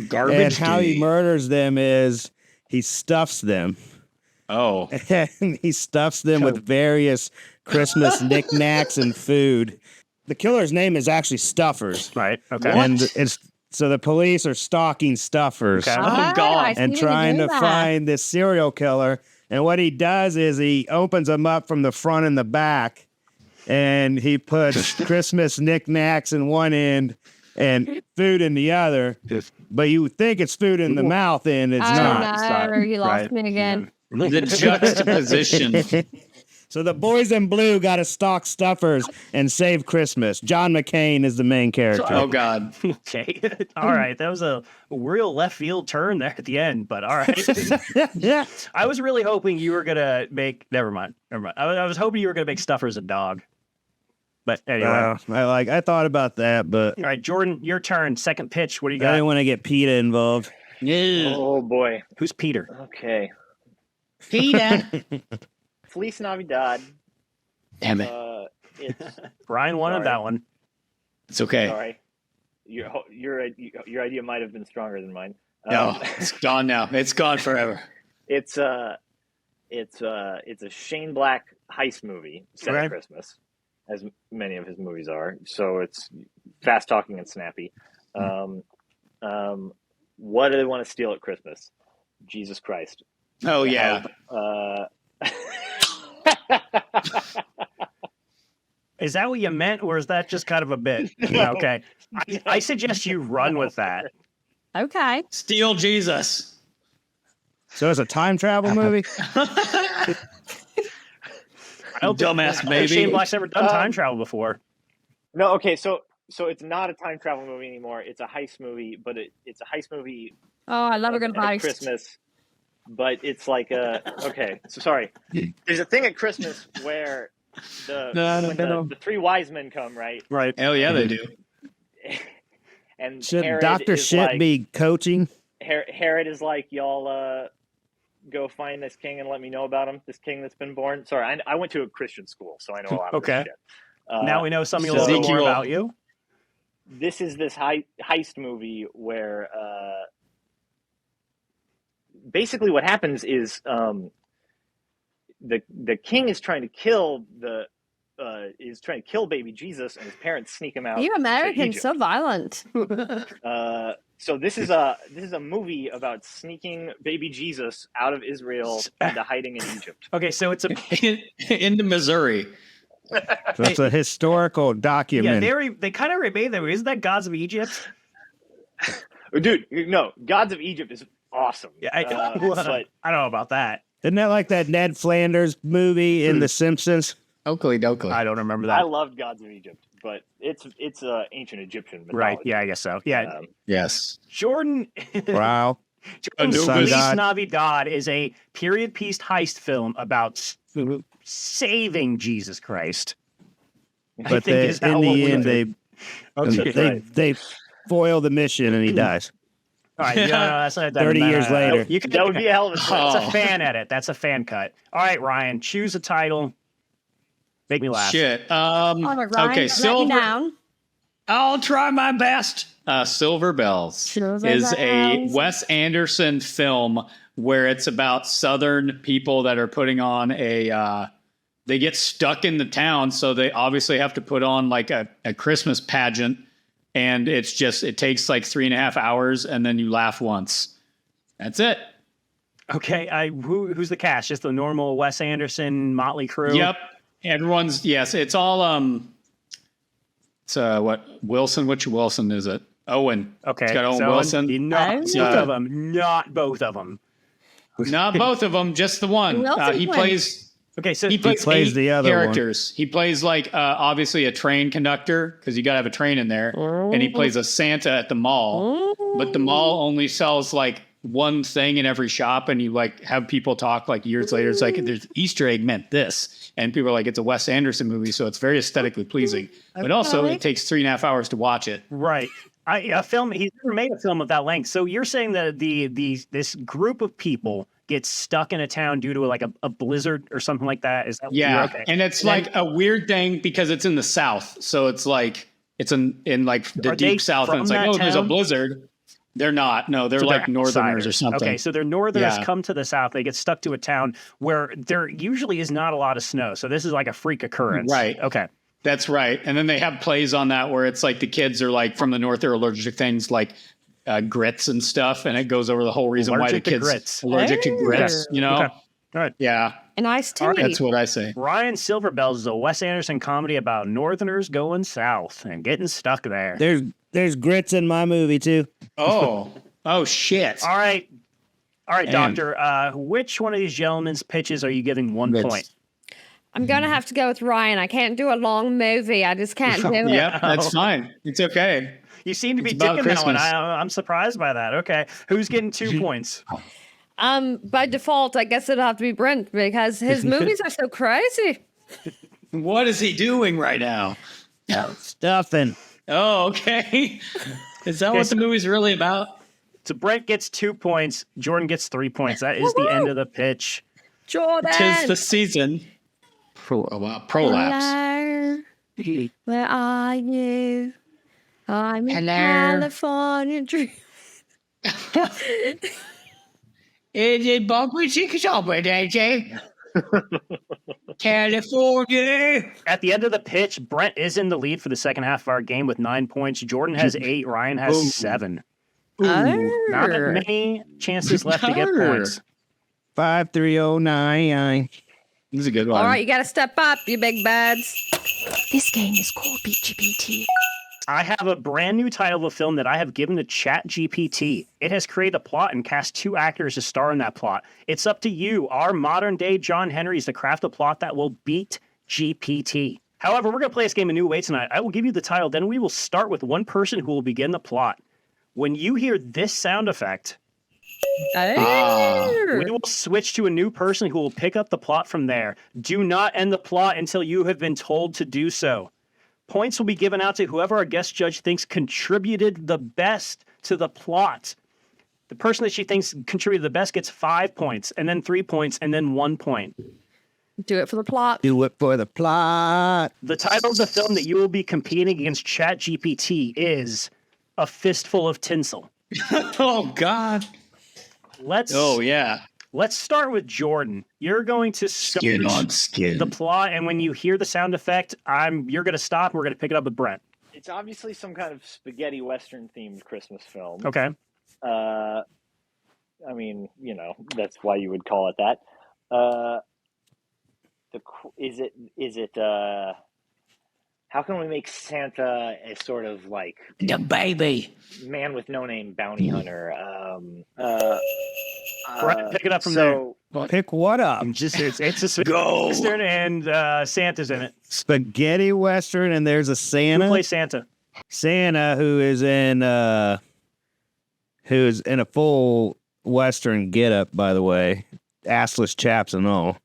Garbage. and how he Day. murders them is he stuffs them. Oh, And he stuffs them with various Christmas knickknacks and food. The killer's name is actually Stuffers. Right. Okay. And it's so the police are stalking Stuffers Okay. Oh, God. I see and what you trying do to that. find this serial killer. And what he does is he opens them up from the front and the back, and he puts Christmas knickknacks in one end and food in the other. But you think it's food in the mouth, and it's I not. don't It's know. not. You lost Right. me again. the juxtaposition. So the boys in blue got to stalk Stuffers and save Christmas. John McCain is the main character. Oh God! Okay. All right. That was a real left field turn there at the end, but all right. Yeah. I was really hoping you were gonna make. Never mind. I was hoping you were gonna make Stuffers a dog. But anyway. I thought about that, but All right, Jordan, your turn. Second pitch. What do you I got? didn't want to get PETA involved. Yeah, Oh boy. Who's Peter? Okay. Peter. Feliz Navidad. Damn it! It's Brian wanted Sorry. that one. It's okay. sorry. Your idea might have been stronger than mine. No, it's gone now. It's gone forever. It's a Shane Black heist movie set Okay. at Christmas, as many of his movies are. So it's fast talking and snappy. What do they want to steal at Christmas? Jesus Christ. Oh yeah. Is that what you meant, or is that just kind of a bit? Okay. I suggest you run with that. Okay. Steal Jesus. So it's a time travel movie? Dumbass Shane baby. Black's never done time travel before. No, okay, so it's not a time travel movie anymore. It's a heist movie, but it's a heist movie Oh, I love a good at heist. Christmas. But it's like okay. So sorry. There's a thing at Christmas where the three wise men come, right? Right. Hell yeah, they do. And Should Herod Dr. is Shit like, be coaching? Herod is like, y'all go find this king and let me know about him. This king that's been born. Sorry, I went to a Christian school, so I know a lot of Okay. this shit. Now we know something a so- little bit more Ezekiel. about you. This is this heist movie where basically what happens is the king is trying to kill baby Jesus, and his parents sneak him out. You to Americans, Egypt. so violent. So this is a movie about sneaking baby Jesus out of Israel into hiding in Egypt. Okay, so it's a Into Missouri. So it's a historical document. they kind of remade that. Isn't that Gods of Egypt? Dude, no, Gods of Egypt is awesome. Yeah, but I don't know about that. Isn't that like that Ned Flanders movie in The Simpsons? Oakley dokley. I don't remember I that. loved Gods of Egypt, but it's ancient Egyptian mythology. Right? Yeah, I guess so. Yeah, Yes. Jordan. Wow. Jordan's Sun Feliz God. Navidad is a period piece heist film about saving Jesus Christ. I But think they, is how in what the we end, did. they they foil the mission and he dies. All right, no, that's not 30 years later. You can, That would be a hell of a That's Oh. a fan edit. That's a fan cut. All right, Ryan, choose a title. Make me laugh. Shit. All right, Ryan, Okay, let me Silver. down. I'll try my best. Silver Bells Silver is a Bells. Wes Anderson film where it's about Southern people that are putting on a they get stuck in the town, so they obviously have to put on like a Christmas pageant, and it takes like 3.5 hours, and then you laugh once. That's it. Okay, who's the cast? Just the normal Wes Anderson, Motley Crue? Yep. It's all it's what Wilson, which Wilson is it? Owen. Okay. It's got Owen Wilson. Not both of them. Not both of them. Not both of them, just the one. He plays. Okay, so he plays the other characters. He plays like obviously a train conductor because you got to have a train in there, and he plays a Santa at the mall. But the mall only sells like one thing in every shop, and you like have people talk like years later. It's like there's Easter egg meant this, and people are like, it's a Wes Anderson movie, so it's very aesthetically pleasing. But also, it takes 3.5 hours to watch it. Right. He's never made a film of that length. So you're saying that this group of people gets stuck in a town due to like a blizzard or something like that? Is that okay? And it's like a weird thing because it's in the South, so it's like it's in like the deep South, and it's like, oh, there's a blizzard. They're not. No, they're like Northerners or something. Okay, so they're Northerners come to the South. They get stuck to a town where there usually is not a lot of snow. So this is like a freak occurrence. Right. Okay. That's right. And then they have plays on that where it's like the kids are like from the North, they're allergic to things like grits and stuff. And it goes over the whole reason why the kids are allergic to grits, you know? Okay. All right. Yeah. An iced tea. That's what I say. Ryan Silverbells is a Wes Anderson comedy about Northerners going south and getting stuck there. There's grits in my movie too. Oh shit. All right, Doctor. Which one of these gentlemen's pitches are you giving 1 point? I'm going to have to go with Ryan. I can't do a long movie. I just can't do it. Yep, that's fine. It's okay. You seem to be digging that one. I'm surprised by that. Okay. Who's getting 2 points? By default, I guess it'll have to be Brent because his movies are so crazy. What is he doing right now? Stuffing. Oh, okay. Is that what the movie's really about? So Brent gets 2 points. Jordan gets 3 points. That is the end of the pitch. Jordan. 'Tis the season. Prolapse. Hello. Where are you? I'm in California dream. Is it Bumpy Chicken Over, AJ? California. At the end of the pitch, Brent is in the lead for the second half of our game with 9 points. Jordan has 8. Ryan has 7. Not many chances left to get points. 53099. This is a good one. All right, you got to step up, you big bads. This game is called BGBT. I have a brand new title of a film that I have given to ChatGPT. It has created a plot and cast 2 actors to star in that plot. It's up to you, our modern day John Henrys, to craft a plot that will beat GPT. However, we're going to play this game a new way tonight. I will give you the title, then we will start with one person who will begin the plot. When you hear this sound effect, we will switch to a new person who will pick up the plot from there. Do not end the plot until you have been told to do so. Points will be given out to whoever our guest judge thinks contributed the best to the plot. The person that she thinks contributed the best gets 5 points, and then 3 points, and then 1 point. Do it for the plot. Do it for the plot. The title of the film that you will be competing against ChatGPT is A Fistful of Tinsel. Oh, God. Let's start with Jordan. You're going to start skin on skin the plot, and when you hear the sound effect, you're going to stop. We're going to pick it up with Brent. It's obviously some kind of spaghetti western themed Christmas film. Okay. I mean, you know, that's why you would call it that. Is it? How can we make Santa a sort of like the baby man with no name bounty hunter? Brent, pick it up from there. Pick what up? It's a spaghetti western, and Santa's in it. Spaghetti western, and there's a Santa. Who plays Santa? Santa, who's in a full western getup, by the way, assless chaps and all.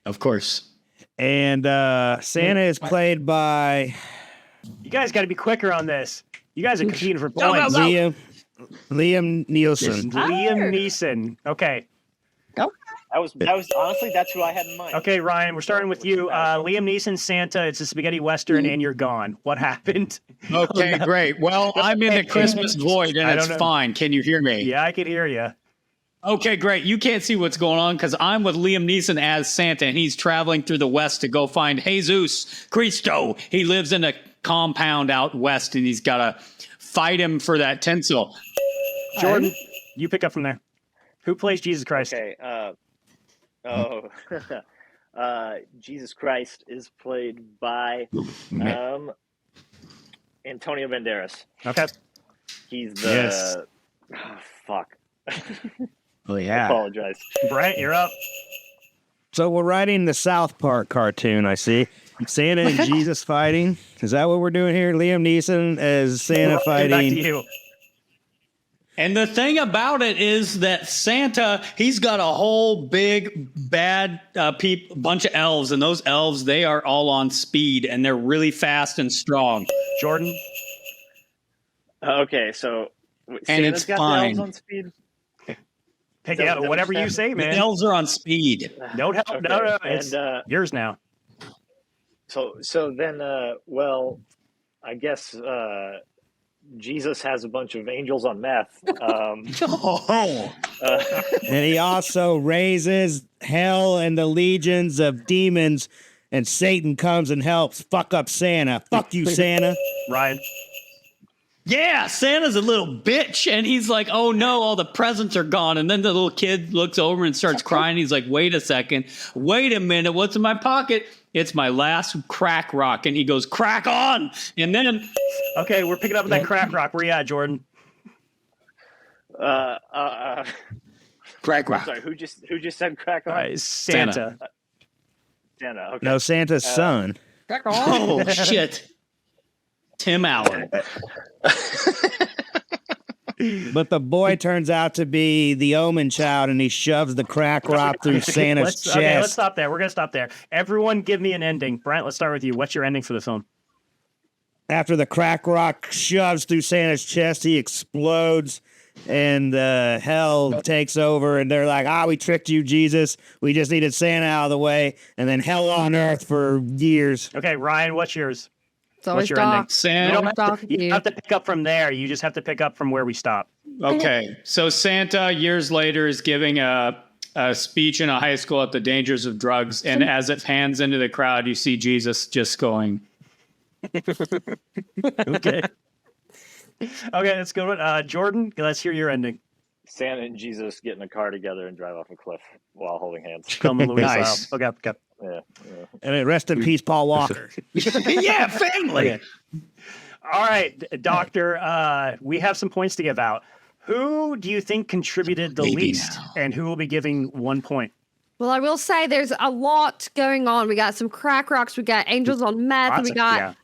Of course. And Santa is played by. You guys got to be quicker on this. You guys are competing for points. Liam Neeson. Liam Neeson. Okay. That was honestly, that's who I had in mind. Okay, Ryan, we're starting with you. Liam Neeson, Santa. It's a spaghetti western, and you're gone. What happened? Okay, great. Well, I'm in the Christmas void, and it's fine. Can you hear me? Yeah, I can hear you. Okay, great. You can't see what's going on because I'm with Liam Neeson as Santa, and he's traveling through the West to go find Jesus Cristo. He lives in a compound out west, and he's got to fight him for that tinsel. Jordan, you pick up from there. Who plays Jesus Christ? Okay. Jesus Christ is played by Antonio Banderas. Okay. He's the fuck. Oh I yeah. apologize. Brent, you're up. So we're writing the South Park cartoon, I see. Santa and Jesus fighting. Is that what we're doing here? Liam Neeson as Santa Back to fighting. you. And the thing about it is that Santa, he's got a whole big bad bunch of elves, and those elves, they are all on speed, and they're really fast and strong. Jordan. Okay, so Santa's it's got fine. the elves on speed. Pick it up. Whatever you say, The man. elves are on speed. No help. Okay, No. and, It's yours now. So then, well, I guess Jesus has a bunch of angels on meth. And he also raises hell and the legions of demons, and Satan comes and helps fuck up Santa. Fuck you, Santa. Ryan. Yeah, Santa's a little bitch, and he's like, oh no, all the presents are gone. And then the little kid looks over and starts crying. He's like, wait a second. Wait a minute. What's in my pocket? It's my last crack rock. And he goes, crack on. And then... Okay, we're picking up that crack rock. Where you at, Jordan? Crack rock. Sorry, who just said crack on? Santa. Santa. Okay. No, Santa's son. Oh, shit. Tim Allen. But the boy turns out to be the Omen Child, and he shoves the crack rock through Santa's chest. Okay, let's stop there. We're going to stop there. Everyone give me an ending. Brent, let's start with you. What's your ending for the film? After the crack rock shoves through Santa's chest, he explodes, and hell takes over, and they're like, we tricked you, Jesus. We just needed Santa out of the way, and then hell on earth for years. Okay, Ryan, what's yours? It's always What's your ending? dark. Santa. You don't have to pick up from there. You just have to pick up from where we stop. Okay, so Santa years later is giving a speech in a high school at the dangers of drugs, and as it pans into the crowd, you see Jesus just going. Okay. Okay, let's go. Jordan, let's hear your ending. Santa and Jesus get in a car together and drive off a cliff while holding hands. Come on, Louis. Nice. Okay. Yeah. And then rest in peace, Paul Walker. Yeah, family. Okay. All right, Doctor, we have some points to give out. Who do you think contributed the least, and who will be giving 1 point? Well, I will say there's a lot going on. We got some crack rocks, we got angels on meth, and we got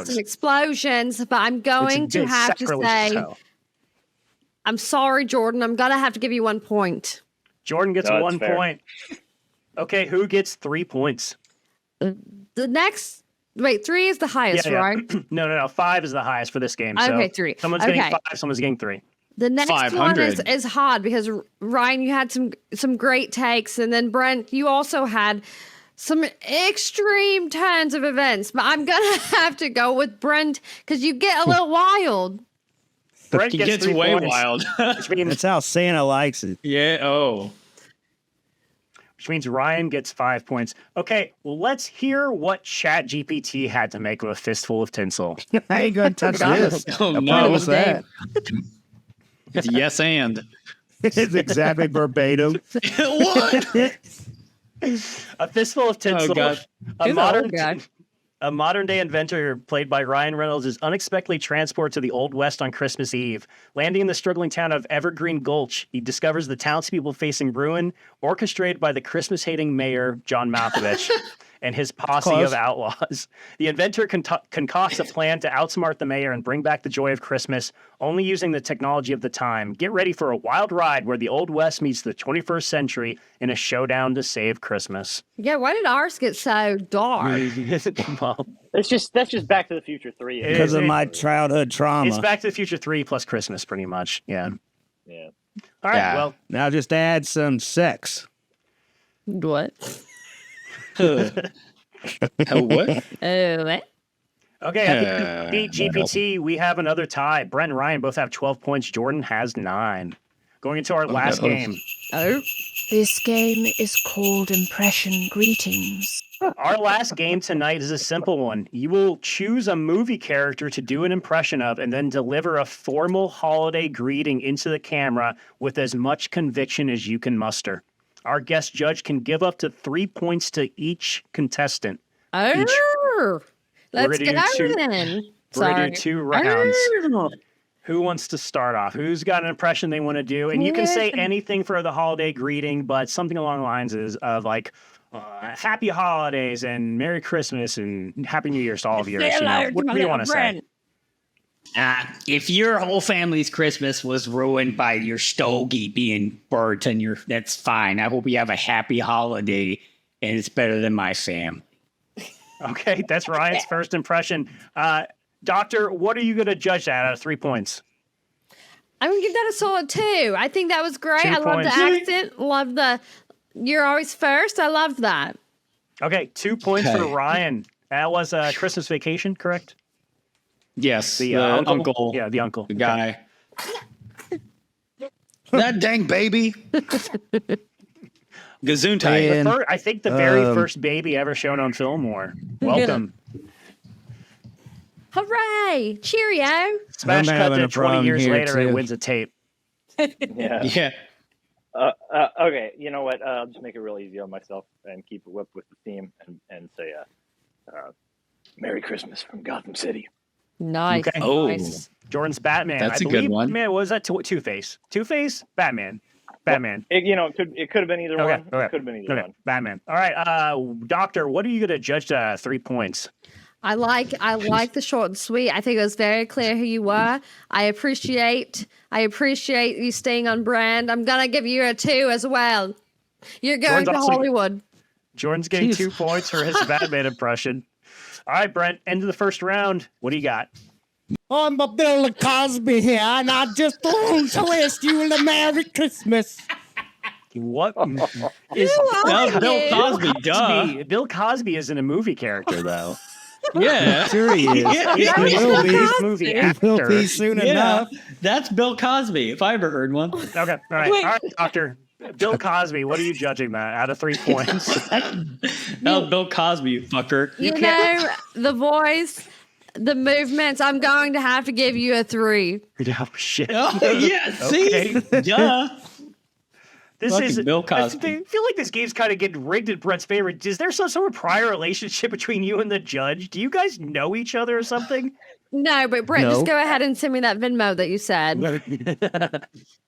some explosions. But I'm going to have to say, I'm sorry, Jordan. I'm gonna have to give you 1 point. Jordan gets 1 point. Okay, who gets 3 points? The next, 3 is the highest, right? No. 5 is the highest for this game. Okay, so 3. Someone's getting 5, someone's getting 3. The next 500. one is hard because Ryan, you had some great takes, and then Brent, you also had some extreme turns of events. But I'm gonna have to go with Brent because you get a little wild. Brent He gets 3 way points, wild. which means That's how Santa likes it. Yeah. Oh. which means Ryan gets 5 points. Okay, well, let's hear what ChatGPT had to make with a fistful of tinsel. I ain't gonna touch this. Oh What no. was that? It's yes and. It's exactly verbatim. What? A fistful of tinsel. Oh, God. A modern day inventor played by Ryan Reynolds is unexpectedly transported to the Old West on Christmas Eve. Landing in the struggling town of Evergreen Gulch, he discovers the townspeople facing ruin, orchestrated by the Christmas-hating mayor, John Malkovich, and his posse of outlaws. The inventor concocts a plan to outsmart the mayor and bring back the joy of Christmas, only using the technology of the time. Get ready for a wild ride where the Old West meets the 21st century in a showdown to save Christmas. Yeah, why did ours get so dark? Well, That's just Back to the Future 3. Because of my childhood trauma. it's Back to the Future 3 plus Christmas, pretty much. Yeah. Yeah. All right. Yeah. Well, Now just add some sex. What? What? What? okay. At the beat GPT, we have another tie. Brent and Ryan both have 12 points. Jordan has 9. Going into our last game. Oh. This game is called Impression Greetings. Our last game tonight is a simple one. You will choose a movie character to do an impression of and then deliver a formal holiday greeting into the camera with as much conviction as you can muster. Our guest judge can give up to 3 points to each contestant. Oh, let's get out then. We're going to do 2 rounds. Oh. Who wants to start off? Who's got an impression they want to do? And you can say anything for the holiday greeting, but something along the lines of like, Happy Holidays and Merry Christmas and Happy New Year's to all of you. What do you want to say? If your whole family's Christmas was ruined by your stogie being burnt and that's fine. I hope you have a happy holiday and it's better than my family. Okay, that's Ryan's first impression. Doctor, what are you going to judge that out of 3 points? I'm going to give that a solid 2. I think that was great. 2 I love the points. accent. Love the you're always first. I loved that. Okay, 2 points for Ryan. That was Christmas Vacation, correct? Yes, the uncle. Yeah, the uncle. The guy. That dang baby. Gesundheit. I think the very first baby ever shown on FILMWAR. Welcome. Hooray! Cheerio! Smash cut to 20 years later too. and wins a tape. Yeah. Okay, you know what? I'll just make it real easy on myself and keep it whip with the theme and say, Merry Christmas from Gotham City. Nice. Okay. Nice. Jordan's Batman. That's I a believe, good one. Man, what was that? Two-Face? Two-Face? Batman. Batman. It could have been either one. Okay. It could have been either one. Batman. All right, Doctor, what are you going to judge 3 points? I like the short and sweet. I think it was very clear who you were. I appreciate you staying on brand. I'm gonna give you a 2 as well. You're going to Hollywood. Jordan's getting 2 points for his Batman impression. All right, Brent, end of the first round. What do you got? I'm a Bill Cosby here, and I just want to wish you a Merry Christmas. What is Bill Cosby? Duh. Bill Cosby isn't a movie character, though. Yeah, sure he is. He will be a movie actor. He will be soon enough. That's Bill Cosby, if I ever heard one. Okay, all right, Doctor. Bill Cosby, what are you judging that out of 3 points? No, Bill Cosby, you fucker. You know, the voice, the movements, I'm going to have to give you a 3. Oh, shit. Oh, yeah, see? Duh. This Fucking is Bill Cosby. I feel like this game's kind of getting rigged in Brent's favor. Is there some sort of prior relationship between you and the judge? Do you guys know each other or something? No, but Brent, just go ahead and send me that Venmo that you said.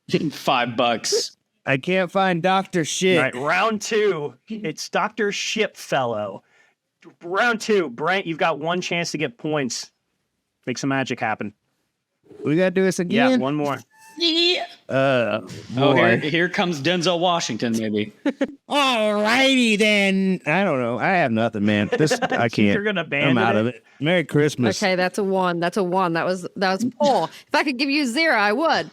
$5. I can't find Dr. Shit. All right, round 2. It's Dr. Shipfellow. Round 2. Brent, you've got 1 chance to get points. Make some magic happen. We got to do this again? Yeah, 1 more. Yeah. Here comes Denzel Washington, maybe. Alrighty then. I don't know. I have nothing, man. This I can't. You're gonna abandon I'm out of it. Merry Christmas. Okay, that's a 1. That's a 1. That was poor. If I could give you 0, I would.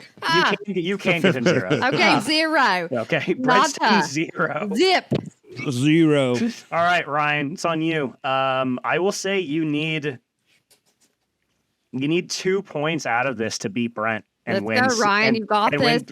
You can't give him 0. Okay, 0. Okay, Brent's 0. Zip. 0. All right, Ryan, it's on you. I will say you need 2 points out of this to beat Brent and win. Let's go, Ryan. You got this.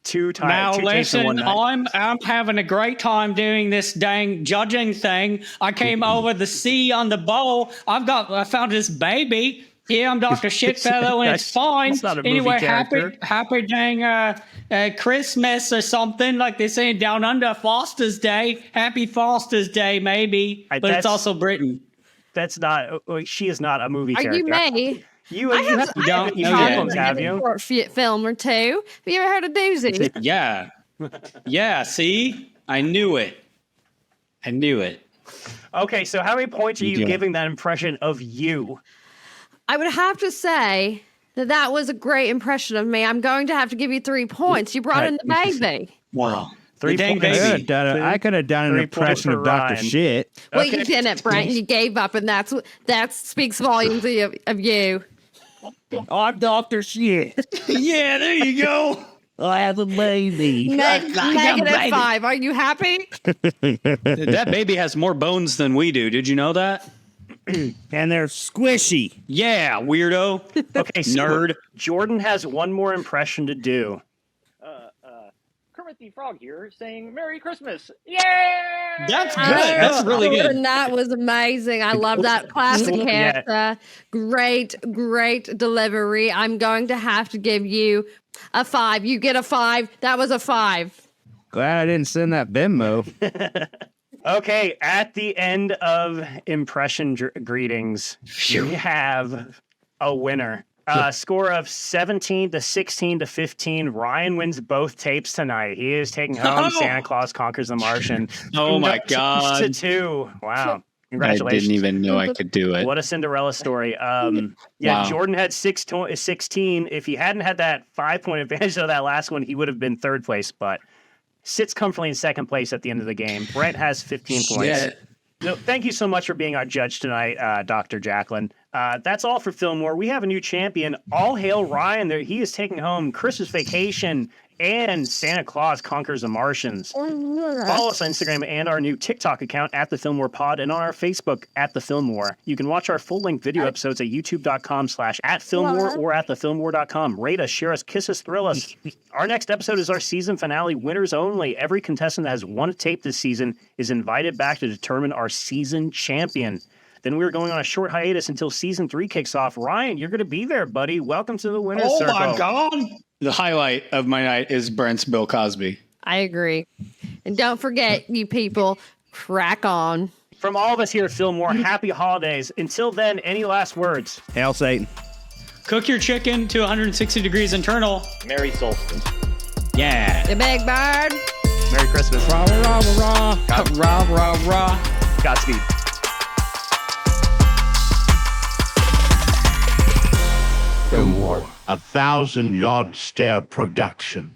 Two times. Now listen, one night. I'm having a great time doing this dang judging thing. I came over the sea on the bowl. I found this baby. Here I'm Dr. Shitfellow and it's fine. That's not a movie Anyway, character. happy dang Christmas or something like they say down under, Foster's Day. Happy Foster's Day, maybe. But it's also Britain. That's not. She is not a movie character. You may. You have problems, have you? Short film or 2. Have you ever heard of Doozy? Yeah. Yeah, see? I knew it. Okay, so how many points are you giving that impression of you? I would have to say that was a great impression of me. I'm going to have to give you 3 points. You brought in the baby. Wow. 3 dang points. baby. I could have done an impression of Dr. Shit. Well, you didn't, Brent. You gave up, and that speaks volumes of you. I'm Dr. Shit. Yeah, there you go. I have a baby. -5. Are you happy? That baby has more bones than we do. Did you know that? And they're squishy. Yeah, weirdo. Okay, so nerd. Jordan has 1 more impression to do. Kermit the Frog here saying Merry Christmas. Yay! That's good. That's really good. That was amazing. I love that classic character. Great delivery. I'm going to have to give you a 5. You get a 5. That was a 5. Glad I didn't send that Venmo. Okay, at the end of impression greetings, we have a winner. Score of 17 to 16 to 15. Ryan wins both tapes tonight. He is taking home Santa Claus Conquers the Martian. Oh my God. 2-2. Wow. Congratulations. I didn't even know I could do it. What a Cinderella story. Wow. Jordan had 16. If he hadn't had that 5-point advantage of that last one, he would have been third place, but sits comfortably in second place at the end of the game. BrenT has 15 points. Yeah. No, thank you so much for being our judge tonight, Dr. Jacqueline. That's all for FILMWAR. We have a new champion. All hail Ryan. He is taking home Christmas Vacation and Santa Claus Conquers the Martians. Follow us on Instagram and our new TikTok account at the FILMWAR Pod and on our Facebook at the FILMWAR. You can watch our full-length video episodes at youtube.com/@FILMWAR or at thefilmwar.com. Rate us, share us, kiss us, thrill us. Our next episode is our season finale, winners only. Every contestant that has won a tape this season is invited back to determine our season champion. Then we're going on a short hiatus until season 3 kicks off. Ryan, you're going to be there, buddy. Welcome to the winner's circle. Oh my God. The highlight of my night is BrenT's Bill Cosby. I agree. And don't forget, you people, crack on. From all of us here at FILMWAR, happy holidays. Until then, any last words? Hail Satan. Cook your chicken to 160 degrees internal. Merry solstice. Yeah. The big bird. Merry Christmas. Rah, rah, rah, rah. Rah, rah, rah. Godspeed. FILMWAR, a 1,000-yard stare production.